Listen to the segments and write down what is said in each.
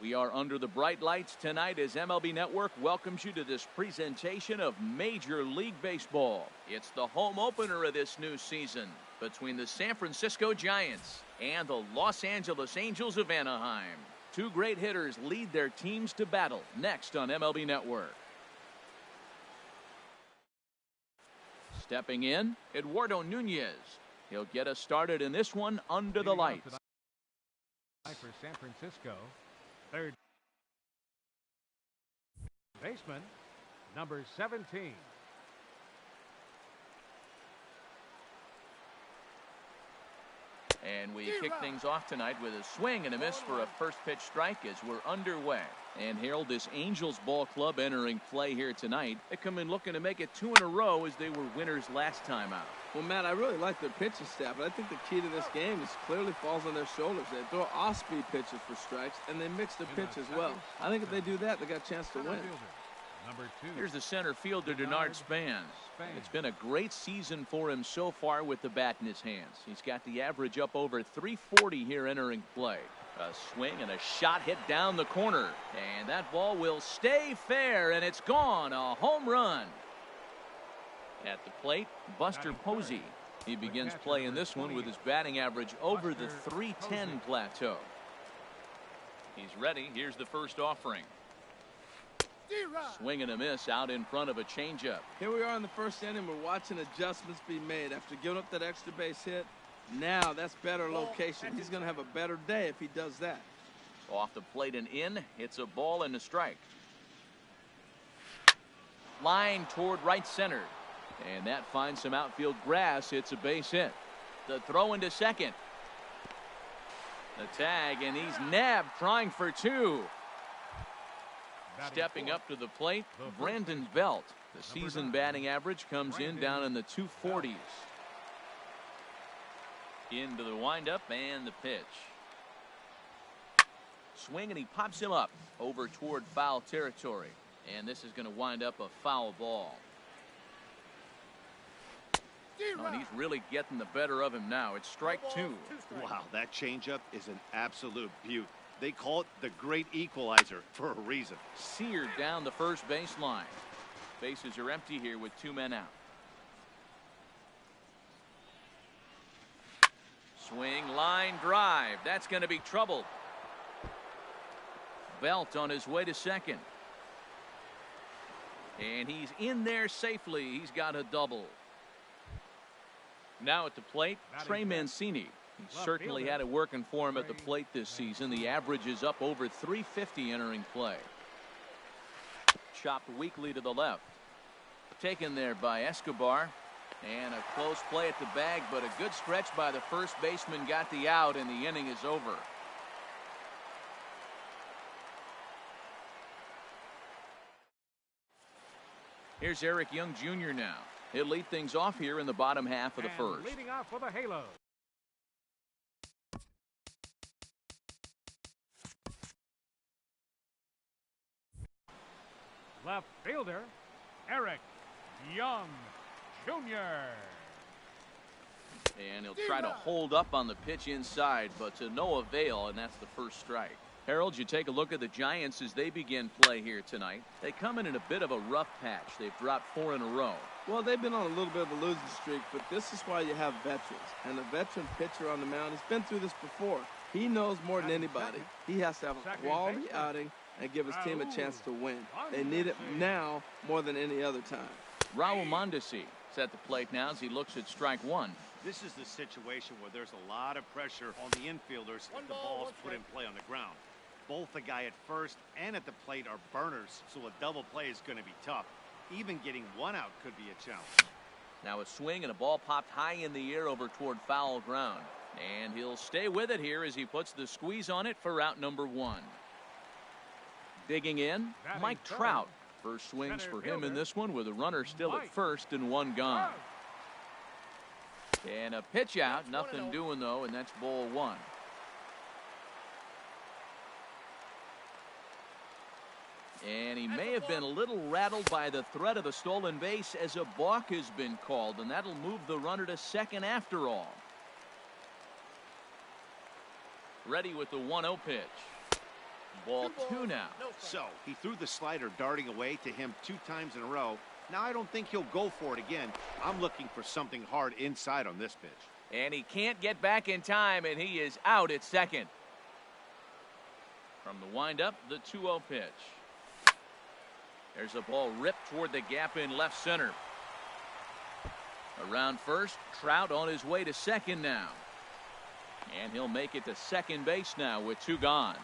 We are under the bright lights tonight as MLB Network welcomes you to this presentation of Major League Baseball. It's the home opener of this new season between the San Francisco Giants and the Los Angeles Angels of Anaheim. Two great hitters lead their teams to battle next on MLB Network. Stepping in, Eduardo Nunez. He'll get us started in this one under the lights. For San Francisco, third baseman, number 17. And we kick things off tonight with a swing and a miss for a first pitch strike as we're underway. And Harold, this Angels ball club entering play here tonight. They come in looking to make it 2 in a row as they were winners last time out. Well, Matt, I really like their pitching staff, but I think the key to this game is clearly falls on their shoulders. They throw off-speed pitches for strikes, and they mix the pitch as well. I think if they do that, they got a chance to win. Number 2. Here's the center fielder, Denard Span. It's been a great season for him so far with the bat in his hands. He's got the average up over 340 here entering play. A swing and a shot hit down the corner. And that ball will stay fair, and it's gone. A home run. At the plate, Buster Posey. He begins play in this one with his batting average over the 310 plateau. He's ready. Here's the first offering. Swing and a miss out in front of a changeup. Here we are in the first inning. We're watching adjustments be made after giving up that extra base hit. Now that's better location. He's going to have a better day if he does that. Off the plate and in. It's a ball and a strike. Line toward right center. And that finds some outfield grass. It's a base hit. The throw into second. The tag, and he's nabbed trying for 2. Stepping up to the plate, Brandon Belt. The season batting average comes in down in the 240s. Into the windup and the pitch. Swing, and he pops him up over toward foul territory. And this is going to wind up a foul ball. Oh, and he's really getting the better of him now. It's strike 2. Wow, that changeup is an absolute beaut. They call it the great equalizer for a reason. Seared down the first baseline. Bases are empty here with 2 men out. Swing, line drive. That's going to be trouble. Belt on his way to second. And he's in there safely. He's got a double. Now at the plate, Trey Mancini. He certainly had it working for him at the plate this season. The average is up over 350 entering play. Chopped weakly to the left. Taken there by Escobar. And a close play at the bag, but a good stretch by the first baseman got the out, and the inning is over. Here's Eric Young Jr. now. He'll lead things off here in the bottom half of the first. Leading off for the Halo. Left fielder, Eric Young Jr. And he'll try to hold up on the pitch inside, but to no avail, and that's the first strike. Harold, you take a look at the Giants as they begin play here tonight. They come in a bit of a rough patch. They've dropped 4 in a row. Well, they've been on a little bit of a losing streak, but this is why you have veterans. And a veteran pitcher on the mound has been through this before. He knows more than anybody. He has to have a quality outing and give his team a chance to win. They need it now more than any other time. Raul Mondesi is at the plate now as he looks at strike 1. This is the situation where there's a lot of pressure on the infielders if the ball's put in play on the ground. Both the guy at first and at the plate are burners, so a double play is going to be tough. Even getting 1 out could be a challenge. Now a swing and a ball popped high in the air over toward foul ground. And he'll stay with it here as he puts the squeeze on it for out number 1. Digging in, Mike Trout. First swings for him in this one with a runner still at first and 1 gone. And a pitch out, nothing doing though, and that's ball 1. And he may have been a little rattled by the threat of a stolen base as a balk has been called, and that'll move the runner to second after all. Ready with the 1-0 pitch. Ball two now. So he threw the slider darting away to him 2 times in a row. Now I don't think he'll go for it again. I'm looking for something hard inside on this pitch. And he can't get back in time, and he is out at second. From the windup, the 2-0 pitch. There's a ball ripped toward the gap in left center. Around first, Trout on his way to second now. And he'll make it to second base now with 2 gone.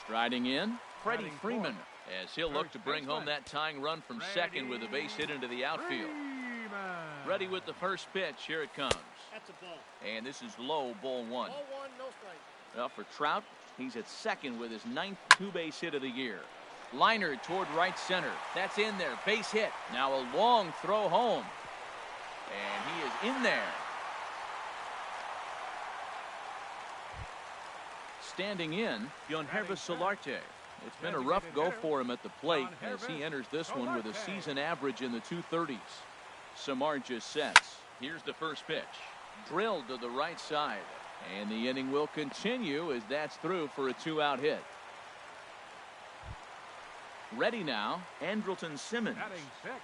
Striding in, Freddie Freeman, as he'll look to bring home that tying run from second with a base hit into the outfield. Ready with the first pitch. Here it comes. That's a ball. And this is low, ball 1. Ball 1, no strike. Well, for Trout, he's at second with his 9th 2-base hit of the year. Liner toward right center. That's in there. Base hit. Now a long throw home. And he is in there. Standing in, Yonhervis Solarte. It's been a rough go for him at the plate as he enters this one with a season average in the 230s. Samardzija sets. Here's the first pitch. Drilled to the right side. And the inning will continue as that's through for a 2-out hit. Ready now, Andrelton Simmons.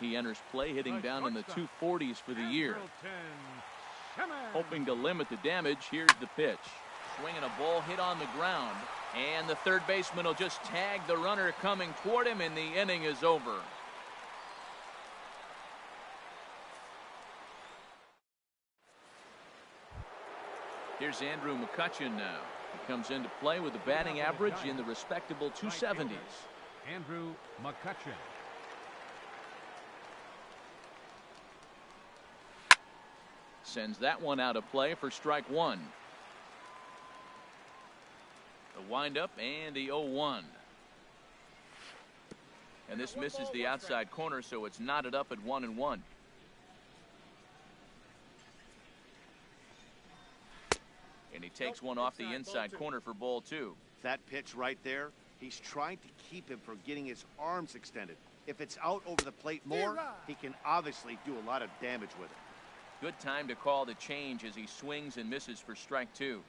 He enters play hitting down in the 240s for the year. Hoping to limit the damage, here's the pitch. Swinging a ball hit on the ground. And the third baseman will just tag the runner coming toward him, and the inning is over. Here's Andrew McCutchen now. He comes into play with a batting average in the respectable 270s. Andrew McCutchen. Sends that one out of play for strike 1. The windup and the 0-1. And this misses the outside corner, so it's knotted up at 1-1. And he takes one off the inside corner for ball 2. That pitch right there, he's trying to keep him from getting his arms extended. If it's out over the plate more, he can obviously do a lot of damage with it. Good time to call the change as he swings and misses for strike 2.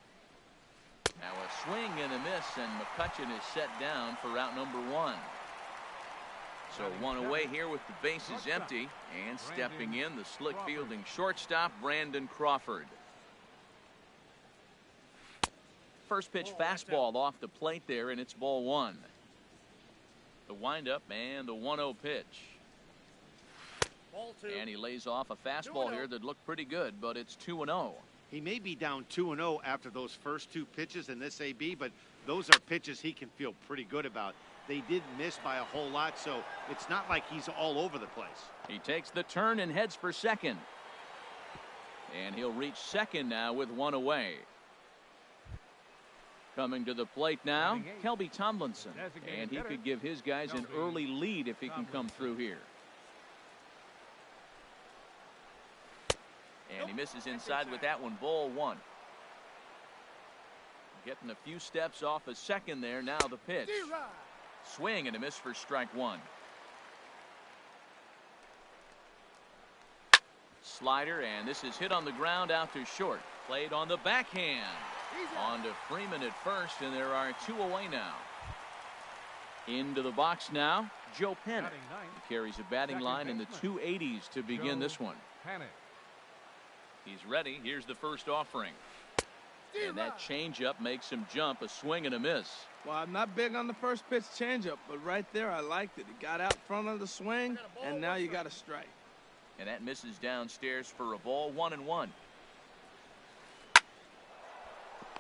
Now a swing and a miss, and McCutchen is set down for route number 1. So 1 away here with the bases empty, and stepping in, the slick fielding shortstop, Brandon Crawford. First pitch fastball off the plate there, and it's ball 1. The windup and the 1-0 pitch. Ball 2. And he lays off a fastball here that looked pretty good, but it's 2-0. He may be down 2-0 after those first 2 pitches in this AB, but those are pitches he can feel pretty good about. They did miss by a whole lot, so it's not like he's all over the place. He takes the turn and heads for second. And he'll reach second now with 1 away. Coming to the plate now, Kelby Tomlinson. And he could give his guys an early lead if he can come through here. And he misses inside with that one, ball 1. Getting a few steps off a second there. Now the pitch. Swing and a miss for strike 1. Slider, and this is hit on the ground out to short. Played on the backhand. On to Freeman at first, and there are 2 away now. Into the box now, Joe Penick. He carries a batting line in the 280s to begin this one. He's ready. Here's the first offering. And that changeup makes him jump. A swing and a miss. Well, I'm not big on the first pitch changeup, but right there I liked it. He got out front of the swing, and now you got a strike. And that misses downstairs for a ball, 1-1.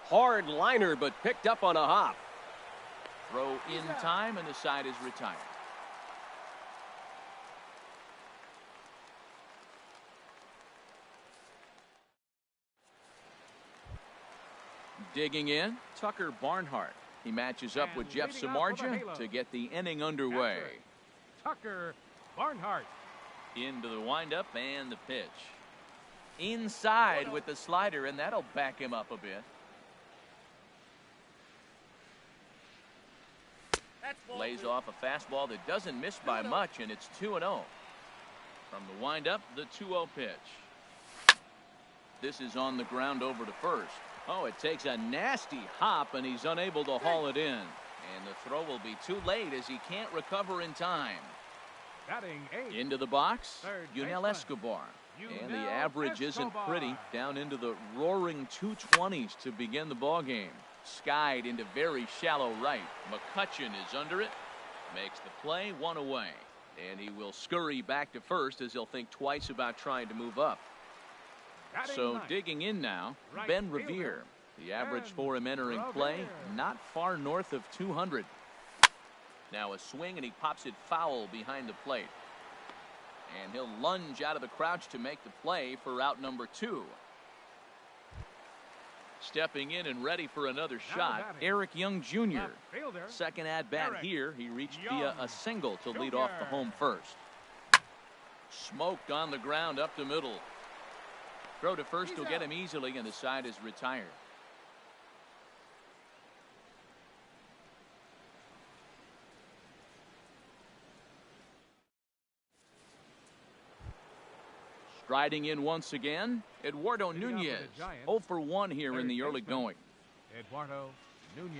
Hard liner, but picked up on a hop. Throw in time, and the side is retired. Digging in, Tucker Barnhart. He matches up with Jeff Samardzija to get the inning underway. Tucker Barnhart. Into the windup and the pitch. Inside with the slider, and that'll back him up a bit. Lays off a fastball that doesn't miss by much, and it's 2-0. From the windup, the 2-0 pitch. This is on the ground over to first. Oh, it takes a nasty hop, and he's unable to haul it in. And the throw will be too late as he can't recover in time. Batting eighth. Into the box, Third Yunel baseman. Escobar. And the Yunel average isn't Escobar. pretty, down into the roaring 220s to begin the ball game. Skied into very shallow right. McCutchen is under it, makes the play, one away. And he will scurry back to first as he'll think twice about trying to move up. Batting So ninth. digging in now, Right Ben fielder, Revere. The average Ben for him entering play, Revere. not far north of 200. Now a swing and he pops it foul behind the plate. And he'll lunge out of the crouch to make the play for out number 2. Stepping in and ready for another Now shot, batting. Eric Young Jr. Left fielder. Second at bat Eric here. He reached Young via a single to lead off the Jr. home first. Smoked on the ground up the middle. Throw to first will get him easily, and the side is retired. Striding in once again, Eduardo Leading off for the Nunez. Giants, 0 for 1 here in the third early baseman. going. Eduardo Nunez.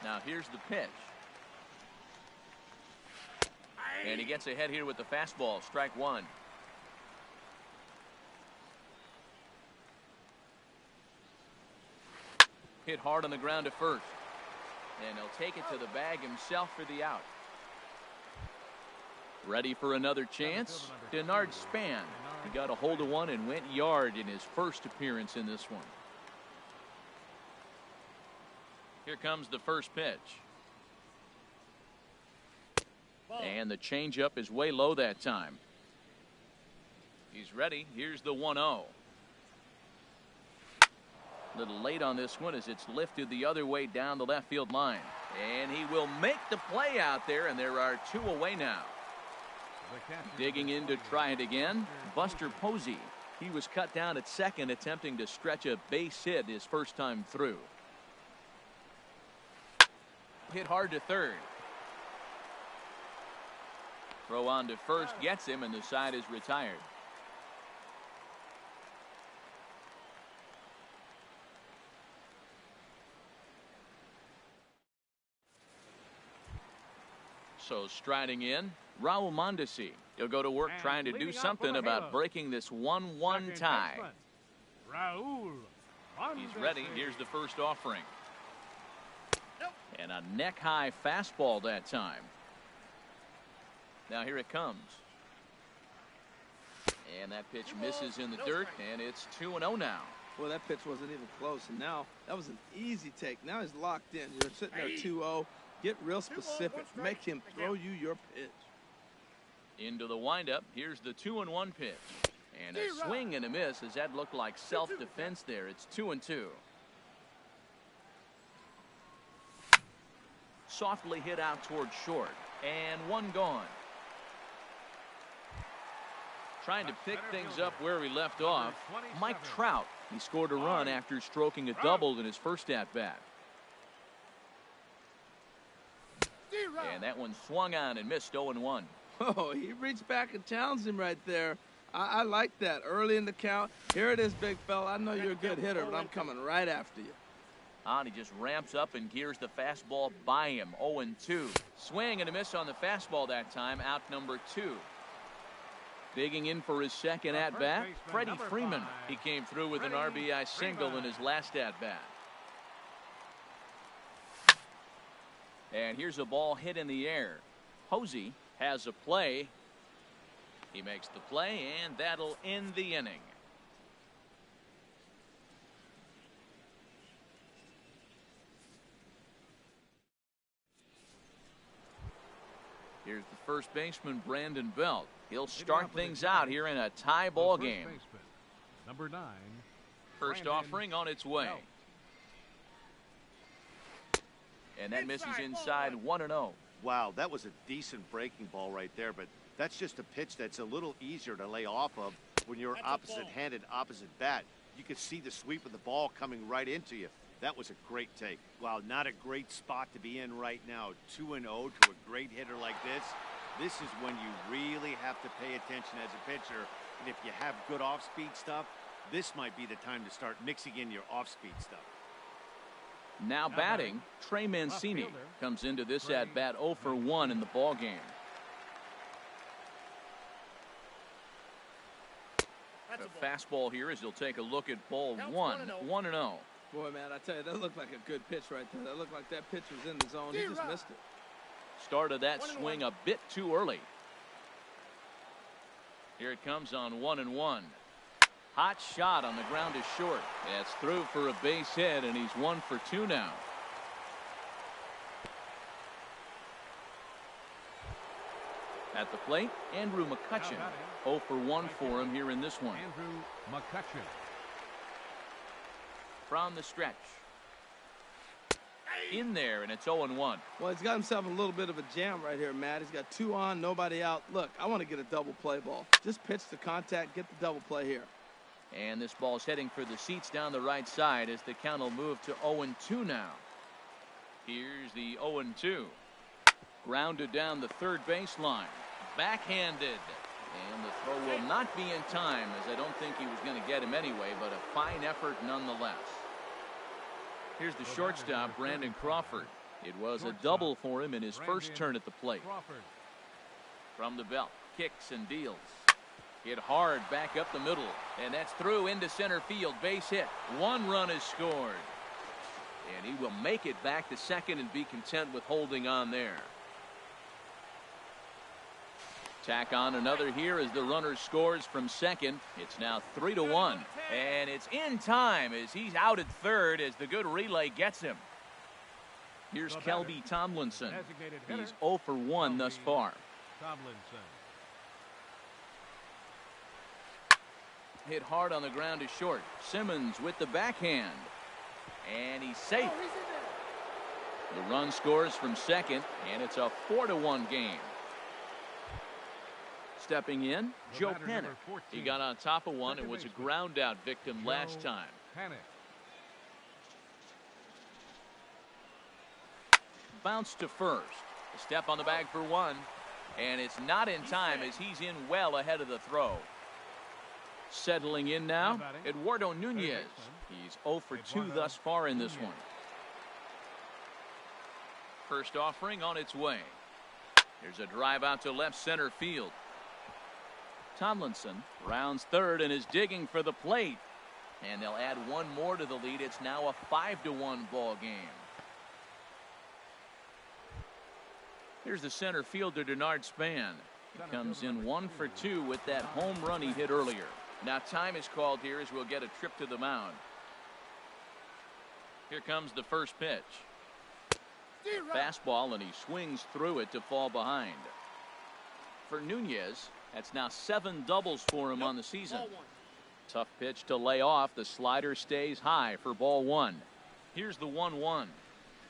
Now here's the pitch. And he gets ahead here with the fastball, strike 1. Hit hard on the ground to first. And he'll take it to the bag himself for the out. Ready for another chance? Denard Span. He got a hold of one and went yard in his first appearance in this one. Here comes the first pitch. And the changeup is way low that time. He's ready. Here's the 1-0. A little late on this one as it's lifted the other way down the left field line. And he will make the play out there, and there are 2 away now. Digging in to try it again, Buster Posey. He was cut down at second, attempting to stretch a base hit his first time through. Hit hard to third. Throw on to first gets him, and the side is retired. So striding in, Raul Mondesi. He'll go to work And trying to do leading off something for the about Halos. breaking this 1-1 Second tie. baseman, Raul He's Mondesi. ready. Here's the first offering. And a neck-high fastball that time. Now here it comes. And that pitch misses in the dirt, and it's 2-0 now. Well, that pitch wasn't even close, and now that was an easy take. Now he's locked in. You're sitting there 2-0. Get real specific. Make him throw you your pitch. Into the windup. Here's the 2-1 pitch. And a swing and a miss as that looked like self-defense there. It's 2-2. Softly hit out toward short. And one gone. Trying to pick things up where he left off, Mike Trout. He scored a run after stroking a double in his first at-bat. And that one swung on and missed 0-1. Oh, he reached back and challenged him right there. I like that. Early in the count. Here it is, big fella. I know you're a good hitter, but I'm coming right after you. On, he just ramps up and gears the fastball by him. 0-2. Swing and a miss on the fastball that time. Out number 2. Digging in for his second at-bat, Freddie Freeman. He came through with an RBI single in his last at-bat. And here's a ball hit in the air. Posey has a play. He makes the play, and that'll end the inning. Here's the first baseman, Brandon Belt. He'll start things out here in a tie ball game. Number 9. First Brandon offering on its way. Belt. And that misses inside 1-0. Wow, that was a decent breaking ball right there, but that's just a pitch that's a little easier to lay off of when you're opposite-handed, opposite bat. You could see the sweep of the ball coming right into you. That was a great take. Wow, not a great spot to be in right now. 2-0 to a great hitter like this. This is when you really have to pay attention as a pitcher. And if you have good off-speed stuff, this might be the time to start mixing in your off-speed stuff. Now batting, Trey Mancini comes into this at bat 0 for 1 in the ball game. The fastball here as he'll take a look at ball 1, 1-0. Boy, man, I tell you, that looked like a good pitch right there. That looked like that pitch was in the zone. He just missed it. Started that swing a bit too early. Here it comes on 1-1. Hot shot on the ground is short. That's through for a base hit, and he's 1 for 2 now. At the plate, Andrew McCutchen. 0 for 1 for him here in this one. Andrew McCutchen. From the stretch. In there, and it's 0-1. Well, he's got himself a little bit of a jam right here, Matt. He's got 2 on, nobody out. Look, I want to get a double play ball. Just pitch the contact, get the double play here. And this ball's heading for the seats down the right side as the count will move to 0-2 now. Here's the 0-2. Grounded down the third baseline. Backhanded. And the throw will not be in time, as I don't think he was going to get him anyway, but a fine effort nonetheless. Here's the shortstop, Brandon Crawford. It was a double for him in his first turn at the plate. From the belt, kicks and deals. Hit hard back up the middle, and that's through into center field. Base hit. 1 run is scored. And he will make it back to second and be content with holding on there. Tack on another here as the runner scores from second. It's now 3-1. And it's in time as he's out at third as the good relay gets him. Here's Kelby Tomlinson. He's 0 for 1 thus far. Hit hard on the ground is short. Simmons with the backhand. And he's safe. The run scores from second, and it's a 4-1 game. Stepping in, Joe Panic. He got on top of one and was a ground out victim last time. Bounce to first. A step on the bag for 1. And it's not in time as he's in well ahead of the throw. Settling in now, Eduardo Nunez. He's 0 for 2 thus far in this one. First offering on its way. Here's a drive out to left center field. Tomlinson rounds third and is digging for the plate. And they'll add 1 more to the lead. It's now a 5-1 ball game. Here's the center fielder, Denard Span. He comes in 1 for 2 with that home run he hit earlier. Now time is called here as we'll get a trip to the mound. Here comes the first pitch. A fastball, and he swings through it to fall behind. For Nunez, that's now 7 doubles for him on the season. Tough pitch to lay off. The slider stays high for ball 1. Here's the 1-1.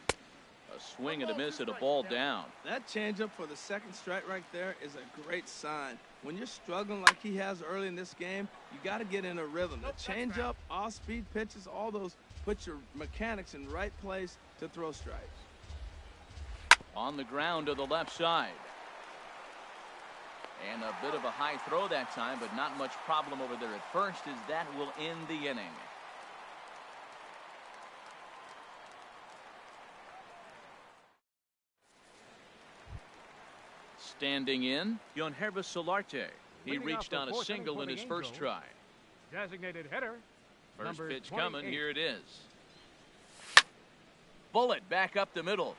A swing and a miss at a ball down. That changeup for the second strike right there is a great sign. When you're struggling like he has early in this game, you got to get in a rhythm. The changeup, off-speed pitches, all those put your mechanics in right place to throw strikes. On the ground to the left side. And a bit of a high throw that time, but not much problem over there at first as that will end the inning. Standing in, Yonherba Solarte. He reached on a single in his first try. Designated hitter. First pitch coming. Here it is. Bullet back up the middle.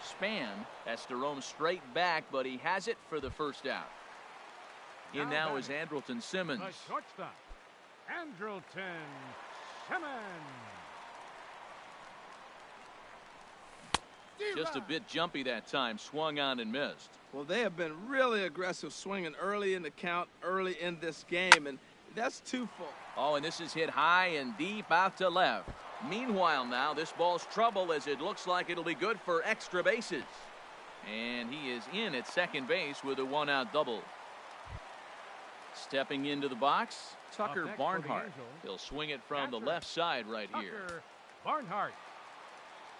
Span has to roam straight back, but he has it for the first out. In now is Andrelton Simmons. The shortstop, Andrelton Simmons. Just a bit jumpy that time, swung on and missed. Well, they have been really aggressive swinging early in the count, early in this game, and that's 2 full. Oh, and this is hit high and deep out to left. Meanwhile now, this ball's trouble as it looks like it'll be good for extra bases. And he is in at second base with a 1-out double. Stepping into the box, Tucker Barnhart. He'll swing it from the left side right here. Barnhart.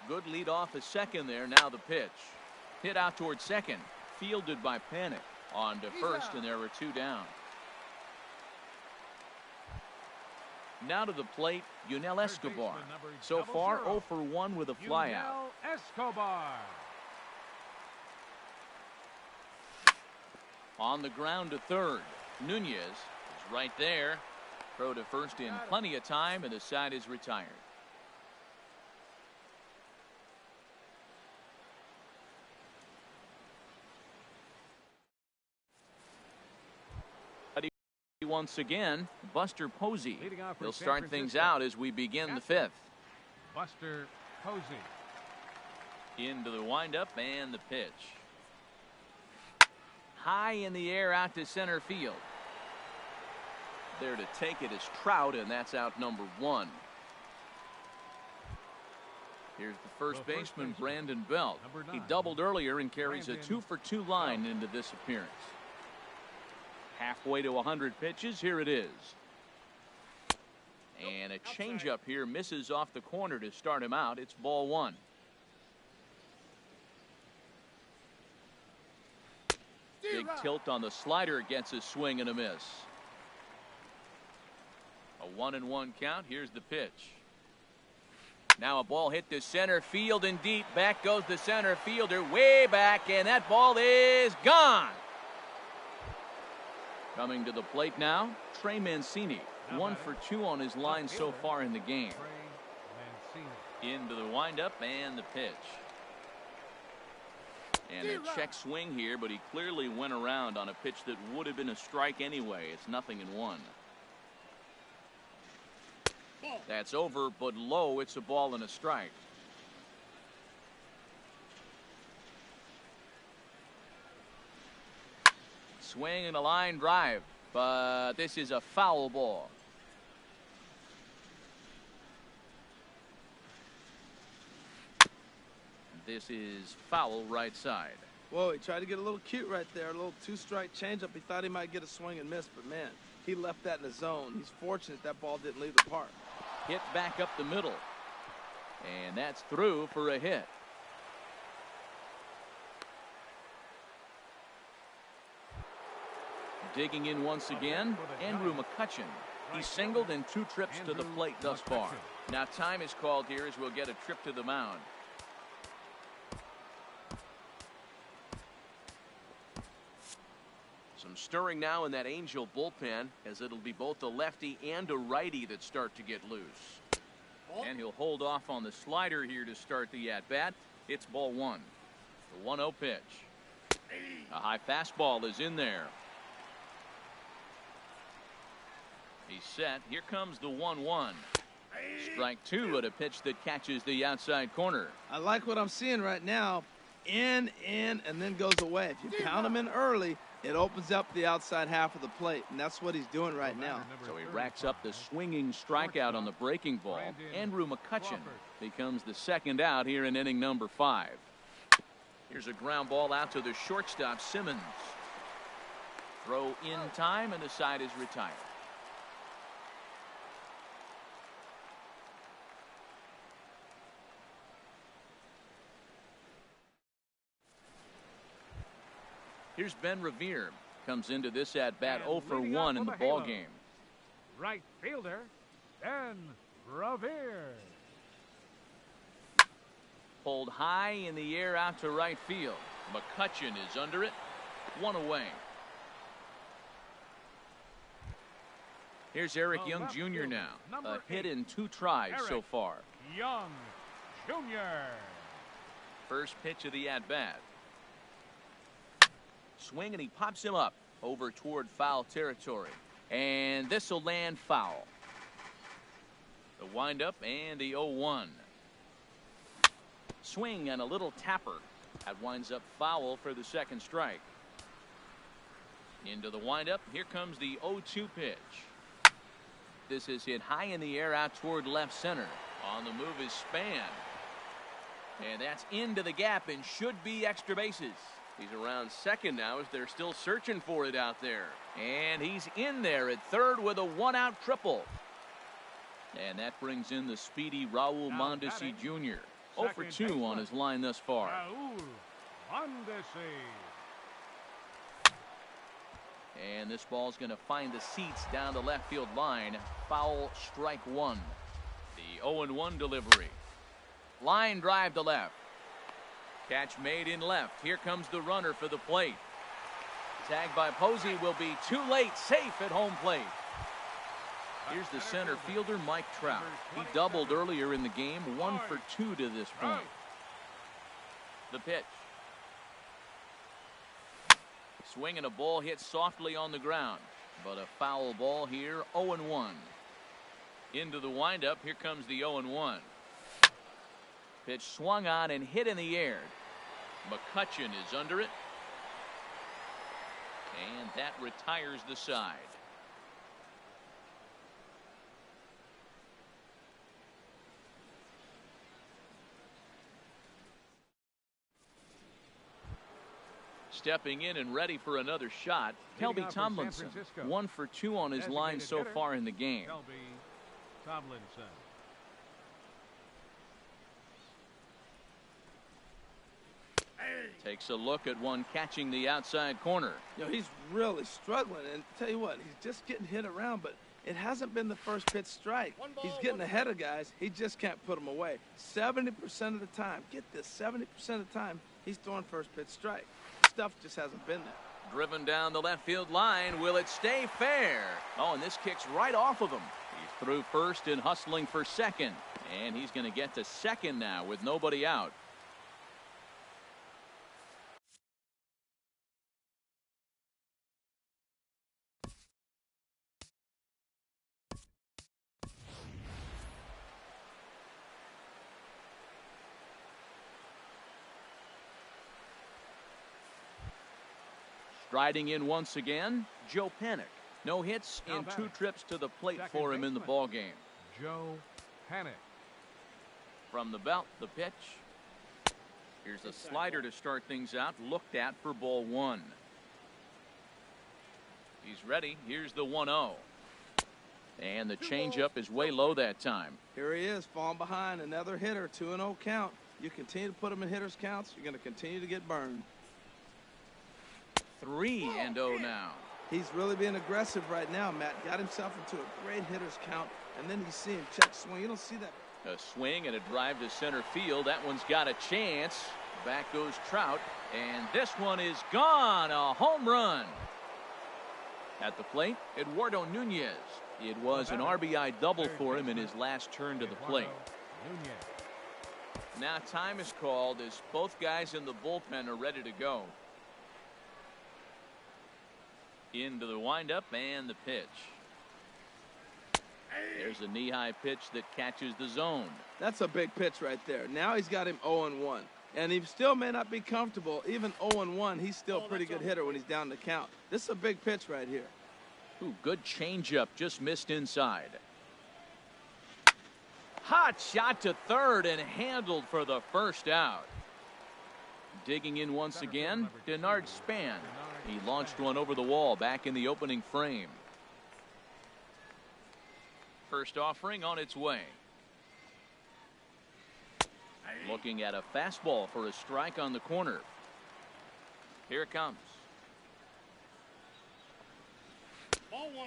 Good lead off at second there. Now the pitch. Hit out toward second. Fielded by Panic. On to first, and there were 2 down. Now to the plate, Yunel Third Escobar. baseman, number So far, 00. 0 for 1 with a flyout. Yunel Escobar. On the ground to third. Nunez is right there. Throw to first in plenty of time, and the side is retired. Once again, Buster Posey. Leading off for He'll San start things Francisco. out as we begin the fifth. Buster Posey. Into the windup and the pitch. High in the air out to center field. There to take it is Trout, and that's out number 1. Here's the first baseman, Brandon Belt. He doubled earlier and carries a 2 for 2 line into this appearance. Halfway to 100 pitches. Here it is. And a changeup here misses off the corner to start him out. It's ball 1. Big tilt on the slider, gets a swing and a miss. A 1-1 count. Here's the pitch. Now a ball hit to center field and deep. Back goes the center fielder way back, and that ball is gone. Coming to the plate now, Trey Mancini. 1 for 2 on his line so far in the game. Into the windup and the pitch. And a check swing here, but he clearly went around on a pitch that would have been a strike anyway. It's 0-1. That's over, but low. It's a ball and a strike. Swing and a line drive, but this is a foul ball. This is foul right side. Whoa, he tried to get a little cute right there. A little 2-strike changeup. He thought he might get a swing and miss, but man, he left that in the zone. He's fortunate that ball didn't leave the park. Hit back up the middle. And that's through for a hit. Digging in once again, Andrew McCutchen. He's singled in 2 trips to the plate thus far. Now time is called here as we'll get a trip to the mound. Some stirring now in that Angel bullpen, as it'll be both a lefty and a righty that start to get loose. And he'll hold off on the slider here to start the at-bat. It's ball 1. The 1-0 pitch. A high fastball is in there. He's set. Here comes the 1-1. Strike 2 at a pitch that catches the outside corner. I like what I'm seeing right now. In, and then goes away. If you count him in early, it opens up the outside half of the plate, and that's what he's doing right now. So he racks up the swinging strikeout on the breaking ball. Andrew McCutchen becomes the second out here in inning number 5. Here's a ground ball out to the shortstop, Simmons. Throw in time, and the side is retired. Here's Ben Revere. Comes into this at-bat 0 for 1 in the ball game. Right fielder, Ben Revere. Pulled high in the air out to right field. McCutchen is under it. 1 away. Here's Eric Young Jr. now. A hit in 2 tries so far. Young Jr. First pitch of the at-bat. Swing, and he pops him up over toward foul territory. And this will land foul. The windup and the 0-1. Swing and a little tapper. That winds up foul for the second strike. Into the windup. Here comes the 0-2 pitch. This is hit high in the air out toward left center. On the move is Span. And that's into the gap and should be extra bases. He's around second now as they're still searching for it out there. And he's in there at third with a 1-out triple. And that brings in the speedy Raul Mondesi Jr. 0 for 2 on his line thus far. Raul Mondesi. And this ball's going to find the seats down the left field line. Foul, strike one. The 0-1 delivery. Line drive to left. Catch made in left. Here comes the runner for the plate. Tagged by Posey will be too late. Safe at home plate. Here's the center fielder, Mike Trout. He doubled earlier in the game, 1 for 2 to this point. The pitch. Swinging a ball hit softly on the ground, but a foul ball here, 0-1. Into the windup, here comes the 0-1. Pitch swung on and hit in the air. McCutchen is under it. And that retires the side. Stepping in and ready for another shot, Kelby Tomlinson. 1 for 2 on his line so far in the game. Kelby Tomlinson. Takes a look at one catching the outside corner. You know, he's really struggling, and tell you what, he's just getting hit around, but it hasn't been the first pitch strike. He's getting ahead of guys. He just can't put them away. 70% of the time, get this, 70% of the time, he's throwing first pitch strike. Stuff just hasn't been there. Driven down the left field line. Will it stay fair? Oh, and this kicks right off of him. He's through first and hustling for second. And he's going to get to second now with nobody out. Striding in once again, Joe Panik. No hits in 2 trips to the plate for him in the ball game. Joe Panik. From the belt, the pitch. Here's a slider to start things out. Looked at for ball 1. He's ready. Here's the 1-0. And the changeup is way low that time. Here he is, falling behind. Another hitter, 2-0 count. You continue to put him in hitters' counts, you're going to continue to get burned. 3-0 now. He's really being aggressive right now, Matt. Got himself into a great hitter's count, and then you see him check swing. You don't see that. A swing and a drive to center field. That one's got a chance. Back goes Trout, and this one is gone. A home run. At the plate, Eduardo Nunez. It was an RBI double for him in his last turn to the plate. Now time is called as both guys in the bullpen are ready to go. Into the windup and the pitch. There's a knee-high pitch that catches the zone. That's a big pitch right there. Now he's got him 0-1. And he still may not be comfortable. Even 0-1, he's still a pretty good hitter when he's down the count. This is a big pitch right here. Ooh, good changeup, just missed inside. Hot shot to third and handled for the first out. Digging in once again, Denard Span. He launched one over the wall back in the opening frame. First offering on its way. Looking at a fastball for a strike on the corner. Here it comes.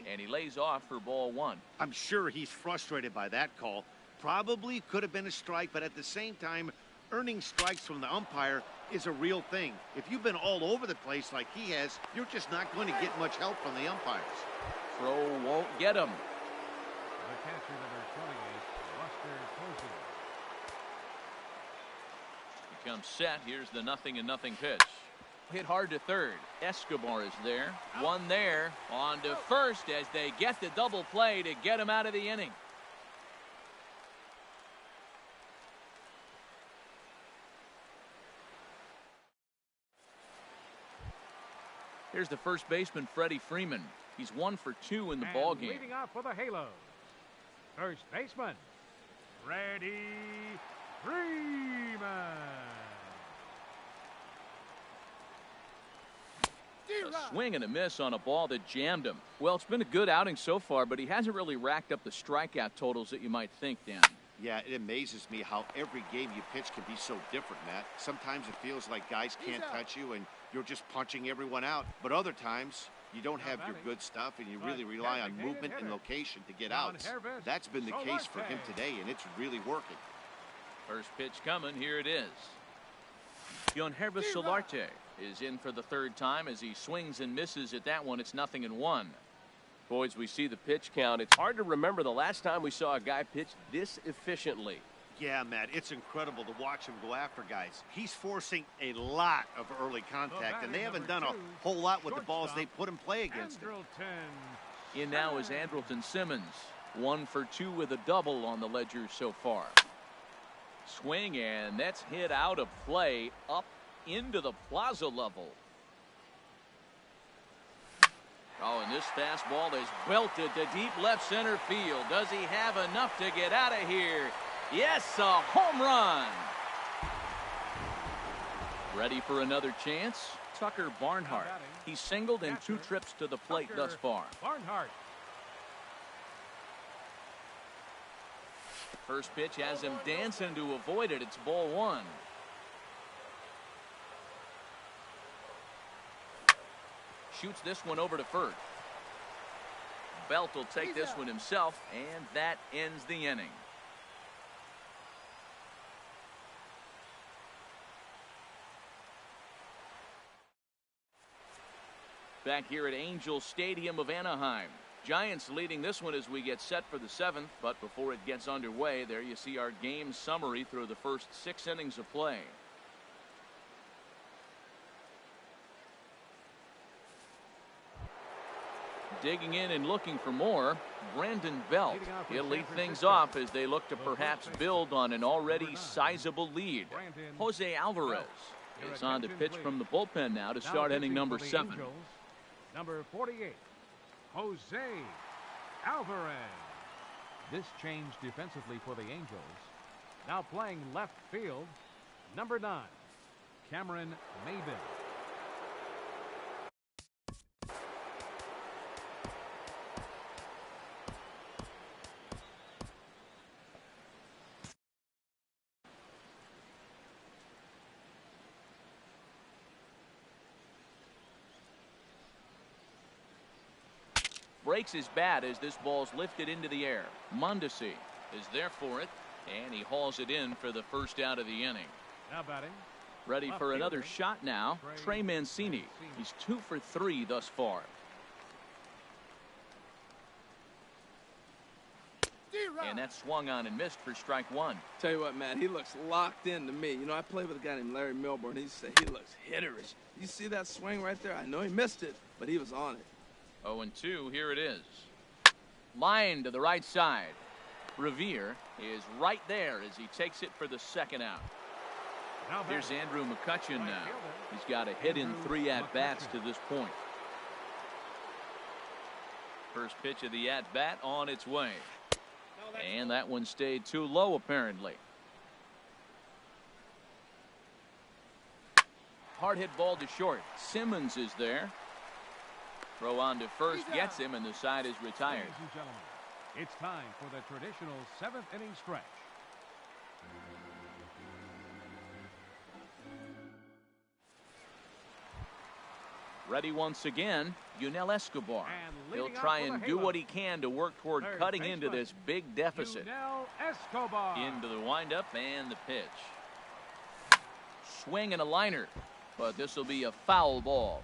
And he lays off for ball 1. I'm sure he's frustrated by that call. Probably could have been a strike, but at the same time, earning strikes from the umpire is a real thing. If you've been all over the place like he has, you're just not going to get much help from the umpires. Throw won't get him. The catcher, number 28, Buster Posey. He comes set. Here's the 0-0 pitch. Hit hard to third. Escobar is there. One there. On to first as they get the double play to get him out of the inning. Here's the first baseman, Freddie Freeman. He's 1 for 2 in the ball game. Leading off for the Halos, first baseman, Freddie Freeman. A swing and a miss on a ball that jammed him. Well, it's been a good outing so far, but he hasn't really racked up the strikeout totals that you might think, Dan. Yeah, it amazes me how every game you pitch can be so different, Matt. Sometimes it feels like guys can't touch you and you're just punching everyone out. But other times, You don't have your good stuff, and you really rely on movement and location to get outs. That's been the case for him today, and it's really working. First pitch coming. Here it is. Hervis Solarte is in for the third time as he swings and misses at that one. It's 0-1. Boys, we see the pitch count. It's hard to remember the last time we saw a guy pitch this efficiently. Yeah, Matt, it's incredible to watch him go after guys. He's forcing a lot of early contact, and they haven't done a whole lot with the balls they put in play against him. In now is Andrelton Simmons. 1 for 2 with a double on the ledger so far. Swing, and that's hit out of play up into the plaza level. Oh, and this fastball is belted to deep left center field. Does he have enough to get out of here? Yes, a home run. Ready for another chance? Tucker Barnhart. He's singled in 2 trips to the plate thus far. Barnhart. First pitch has him dancing to avoid it. It's ball 1. Shoots this one over to first. Belt will take this one himself, and that ends the inning. Back here at Angel Stadium of Anaheim. Giants leading this one as we get set for the 7th, but before it gets underway, there you see our game summary through the first 6 innings of play. Digging in and looking for more, Brandon Belt. He'll lead things off as they look to perhaps build on an already sizable lead. Jose Alvarez is on to pitch from the bullpen now to start inning number 7. Number 48, Jose Alvarez. This change defensively for the Angels. Now playing left field, number 9, Cameron Maybin. Breaks his bat as this ball's lifted into the air. Mondesi is there for it, and he hauls it in for the first out of the inning. Now batting. Ready for another shot now, Trey Mancini. He's 2 for 3 thus far. And that swung on and missed for strike 1. Tell you what, Matt, he looks locked in to me. You know, I played with a guy named Larry Milbourne. He used to say he looks hitterish. You see that swing right there? I know he missed it, but he was on it. 0-2, here it is. Line to the right side. Revere is right there as he takes it for the second out. Here's Andrew McCutchen now. He's got a hit in 3 at-bats to this point. First pitch of the at-bat on its way. And that one stayed too low, apparently. Hard hit ball to short. Simmons is there. Throw on to first, gets him, and the side is retired. Ladies and gentlemen, it's time for the traditional 7th inning stretch. Ready once again, Yunel Escobar. He'll try and do what he can to work toward cutting into this big deficit. Into the windup and the pitch. Swing and a liner, but this will be a foul ball.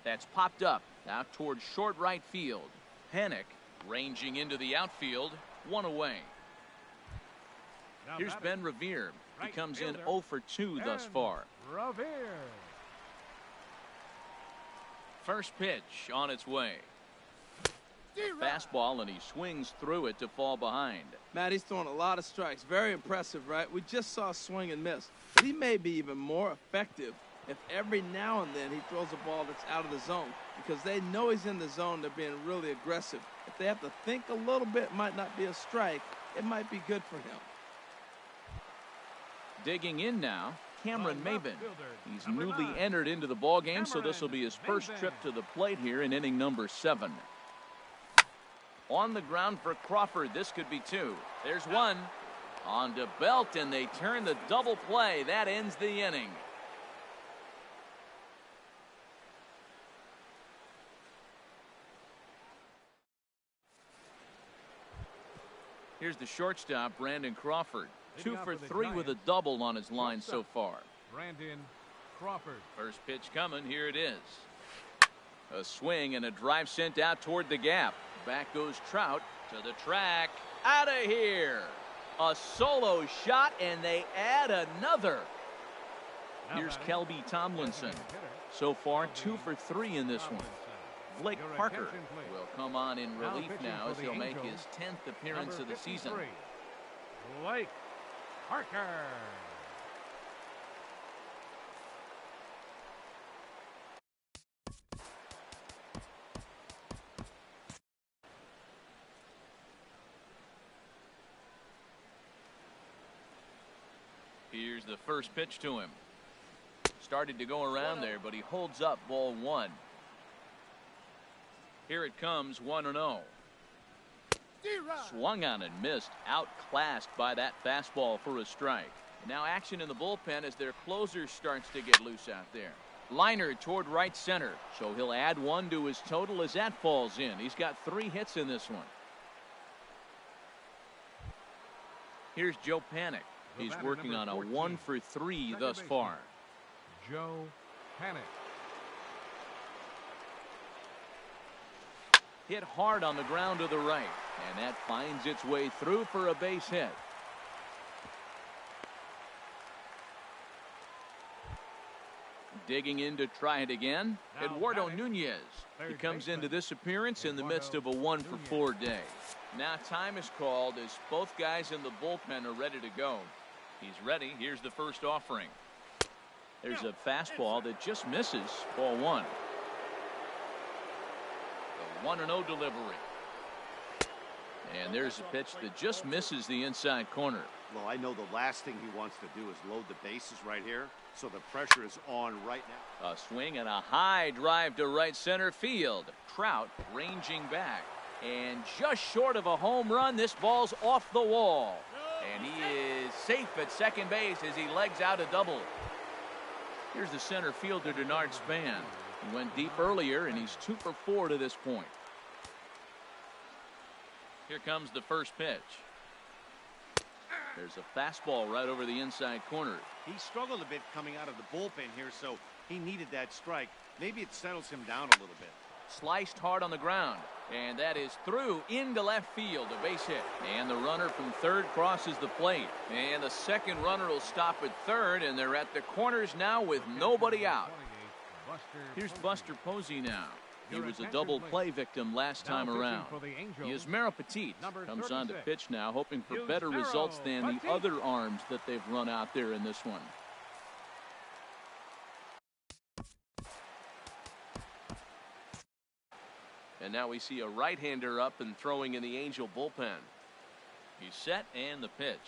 That's popped up out towards short right field. Panic ranging into the outfield, 1 away. Here's Ben Revere. He comes in 0 for 2 thus far. Revere. First pitch on its way. Fastball, and he swings through it to fall behind. Matt, he's throwing a lot of strikes. Very impressive, right? We just saw a swing and miss. But he may be even more effective if every now and then he throws a ball that's out of the zone, because they know he's in the zone. They're being really aggressive. If they have to think a little bit, it might not be a strike. It might be good for him. Digging in now, Cameron Maybin. He's newly entered into the ball game, so this will be his first trip to the plate here in inning number 7. On the ground for Crawford. This could be 2. There's 1. On to Belt, and they turn the double play. That ends the inning. Here's the shortstop, Brandon Crawford. 2 for 3 with a double on his line so far. Brandon Crawford. First pitch coming. Here it is. A swing and a drive sent out toward the gap. Back goes Trout to the track. Out of here. A solo shot, and they add another. Here's Kelby Tomlinson. So far, 2 for 3 in this one. Blake Parker will come on in relief now as he'll make his 10th appearance of the season. Blake Parker. Here's the first pitch to him. Started to go around there, but he holds up ball 1. Here it comes, 1-0. Swung on and missed, outclassed by that fastball for a strike. Now action in the bullpen as their closer starts to get loose out there. Liner toward right center, so he'll add 1 to his total as that falls in. He's got 3 hits in this one. Here's Joe Panik. He's working on a 1 for 3 thus far. Joe Panik. Hit hard on the ground to the right, and that finds its way through for a base hit. Digging in to try it again, Eduardo Nunez. He comes into this appearance in the midst of a 1 for 4 day. Now time is called as both guys in the bullpen are ready to go. He's ready. Here's the first offering. There's a fastball that just misses, ball 1. The 1-0 delivery. And there's a pitch that just misses the inside corner. Well, I know the last thing he wants to do is load the bases right here, so the pressure is on right now. A swing and a high drive to right center field. Trout ranging back. And just short of a home run, this ball's off the wall. And he is safe at second base as he legs out a double. Here's the center fielder, Denard Span. He went deep earlier, and he's 2 for 4 to this point. Here comes the first pitch. There's a fastball right over the inside corner. He struggled a bit coming out of the bullpen here, so he needed that strike. Maybe it settles him down a little bit. Sliced hard on the ground, and that is through into left field, a base hit. And the runner from third crosses the plate, and the second runner will stop at third, and they're at the corners now with nobody out. Here's Buster Posey now. He was a double play victim last time around. Yusmeiro Petit comes on to pitch now, hoping for better results than the other arms that they've run out there in this one. And now we see a right-hander up and throwing in the Angel bullpen. He's set, and the pitch.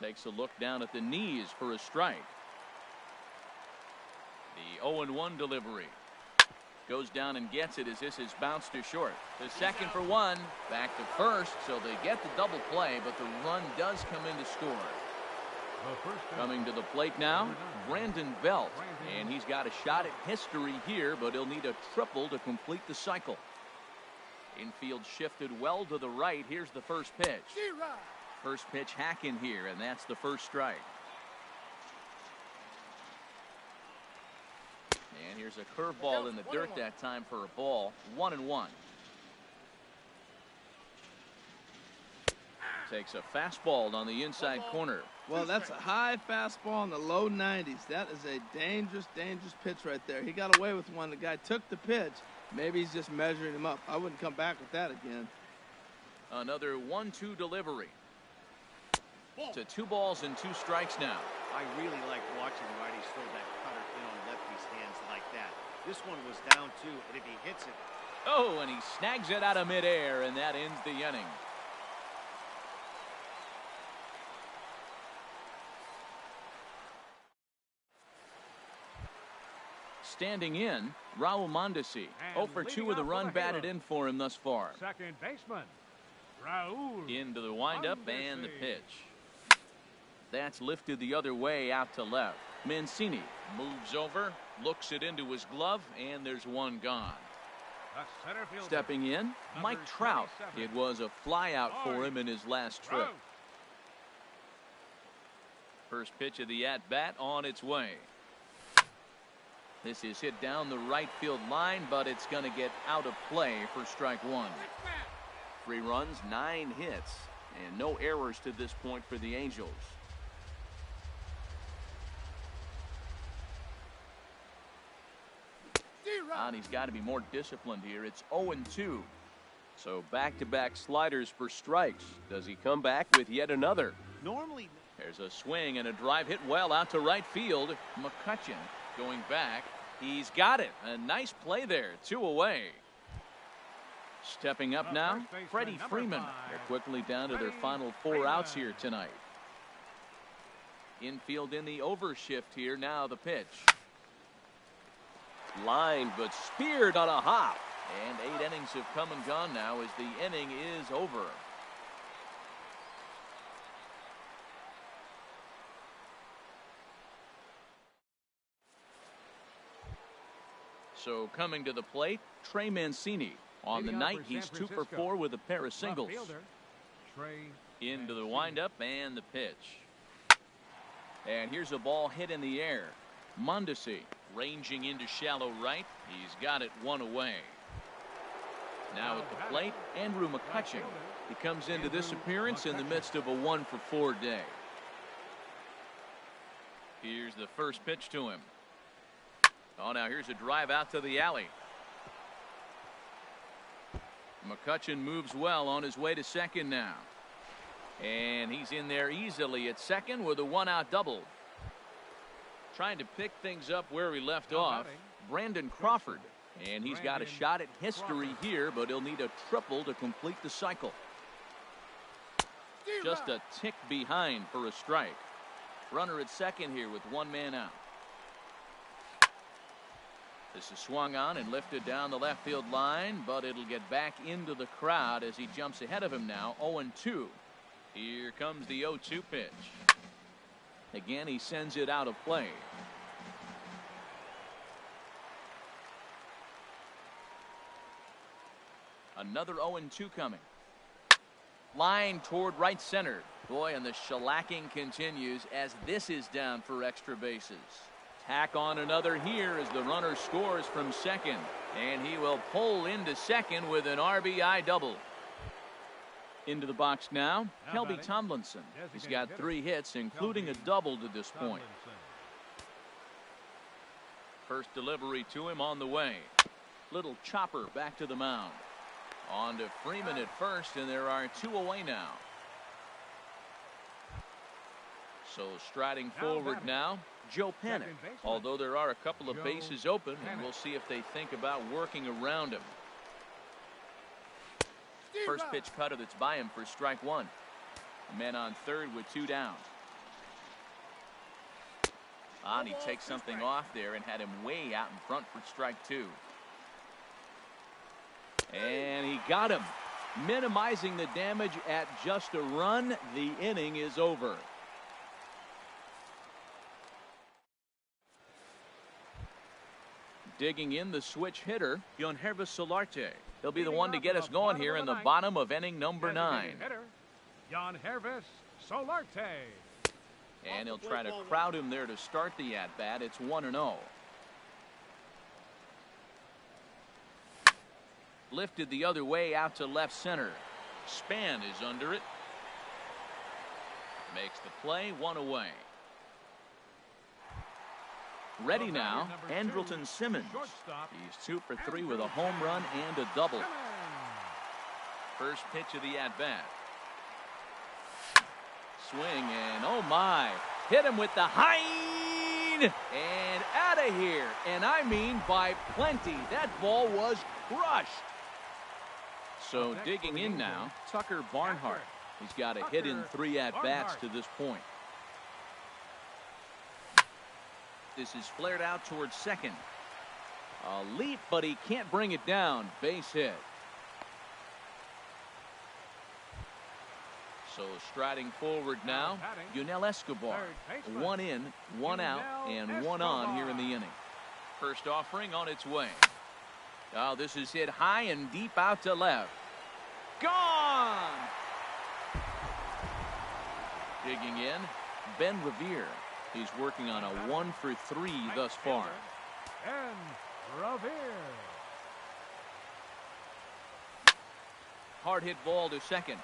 Takes a look down at the knees for a strike. The 0-1 delivery. Goes down and gets it as this is bounced to short. The second for 1. Back to first, so they get the double play, but the run does come in to score. Coming to the plate now, Brandon Belt. And he's got a shot at history here, but he'll need a triple to complete the cycle. Infield shifted well to the right. Here's the first pitch. First pitch hacking here, and that's the first strike. And here's a curveball in the dirt that time for a ball. 1-1. Takes a fastball on the inside corner. Well, that's a high fastball in the low 90s. That is a dangerous, dangerous pitch right there. He got away with one. The guy took the pitch. Maybe he's just measuring him up. I wouldn't come back with that again. Another 1-2 delivery. To 2 balls and 2 strikes now. I really like watching righties throw that cutter in on lefties' hands like that. This one was down 2, and if he hits it. Oh, and he snags it out of midair, and that ends the inning. Standing in, Raul Mondesi. 0 for 2 with a run batted in for him thus far. Second baseman, Raul. Into the windup and the pitch. That's lifted the other way out to left. Mancini moves over, looks it into his glove, and there's one gone. The center fielder. Stepping in, Mike Trout. It was a flyout for him in his last trip. First pitch of the at-bat on its way. This is hit down the right field line, but it's going to get out of play for strike one. 3 runs, 9 hits, and no errors to this point for the Angels. And he's got to be more disciplined here. It's 0-2. So back-to-back sliders for strikes. Does he come back with yet another? Normally, there's a swing and a drive hit well out to right field. McCutchen going back. He's got it. A nice play there. 2 away. Stepping up now, Freddie Freeman. They're quickly down to their final 4 outs here tonight. Infield in the overshift here. Now the pitch. Line, but speared on a hop. And 8 innings have come and gone now as the inning is over. So coming to the plate, Trey Mancini. On the night, he's 2 for 4 with a pair of singles. Into the windup and the pitch. And here's a ball hit in the air. Mondesi ranging into shallow right. He's got it 1 away. Now at the plate, Andrew McCutchen. He comes into this appearance in the midst of a 1 for 4 day. Here's the first pitch to him. Oh, now here's a drive out to the alley. McCutchen moves well on his way to second now. And he's in there easily at second with a 1-out double. Trying to pick things up where he left off, Brandon Crawford. And he's got a shot at history here, but he'll need a triple to complete the cycle. Just a tick behind for a strike. Runner at second here with 1 man out. This is swung on and lifted down the left field line, but it'll get back into the crowd as he jumps ahead of him now. 0-2. Here comes the 0-2 pitch. Again, he sends it out of play. Another 0-2 coming. Line toward right center. Boy, and the shellacking continues as this is down for extra bases. Tack on another here as the runner scores from second. And he will pull into second with an RBI double. Into the box now, Kelby Tomlinson. He's got 3 hits, including a double to this point. First delivery to him on the way. Little chopper back to the mound. On to Freeman at first, and there are 2 away now. So striding forward now, Joe Panic. Although there are a couple of bases open, and we'll see if they think about working around him. First pitch cutter that's by him for strike 1. A man on third with 2 down. And he takes something off there and had him way out in front for strike 2. And he got him. Minimizing the damage at just a run. The inning is over. Digging in the switch hitter, Yangervis Solarte. He'll be the one to get us going here in the bottom of inning number 9. Yangervis Solarte. And he'll try to crowd him there to start the at-bat. It's 1-0. Lifted the other way out to left center. Span is under it. Makes the play, 1 away. Ready now, Andrelton Simmons. He's 2 for 3 with a home run and a double. First pitch of the at-bat. Swing and oh my. Hit him with the hind and out of here. And I mean by plenty. That ball was crushed. So digging in now, Tucker Barnhart. He's got a hit in 3 at-bats to this point. This is flared out towards second. A leap, but he can't bring it down. Base hit. So striding forward now, Yunel Escobar. One in, one out, and one on here in the inning. First offering on its way. Oh, this is hit high and deep out to left. Gone! Digging in, Ben Revere. He's working on a 1-for-3 thus far. And Revere. Hard hit ball to second.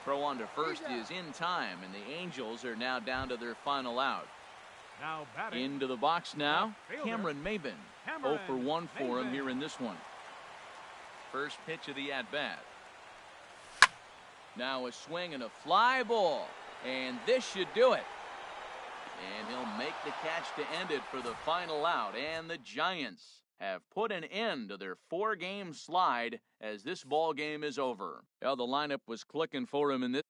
Throw on to first is in time, and the Angels are now down to their final out. Now batting. Into the box now, Cameron Maben. 0 for 1 for him here in this one. First pitch of the at-bat. Now a swing and a fly ball, and this should do it. And he'll make the catch to end it for the final out, and the Giants have put an end to their 4-game slide as this ball game is over. Well, the lineup was clicking for him in this.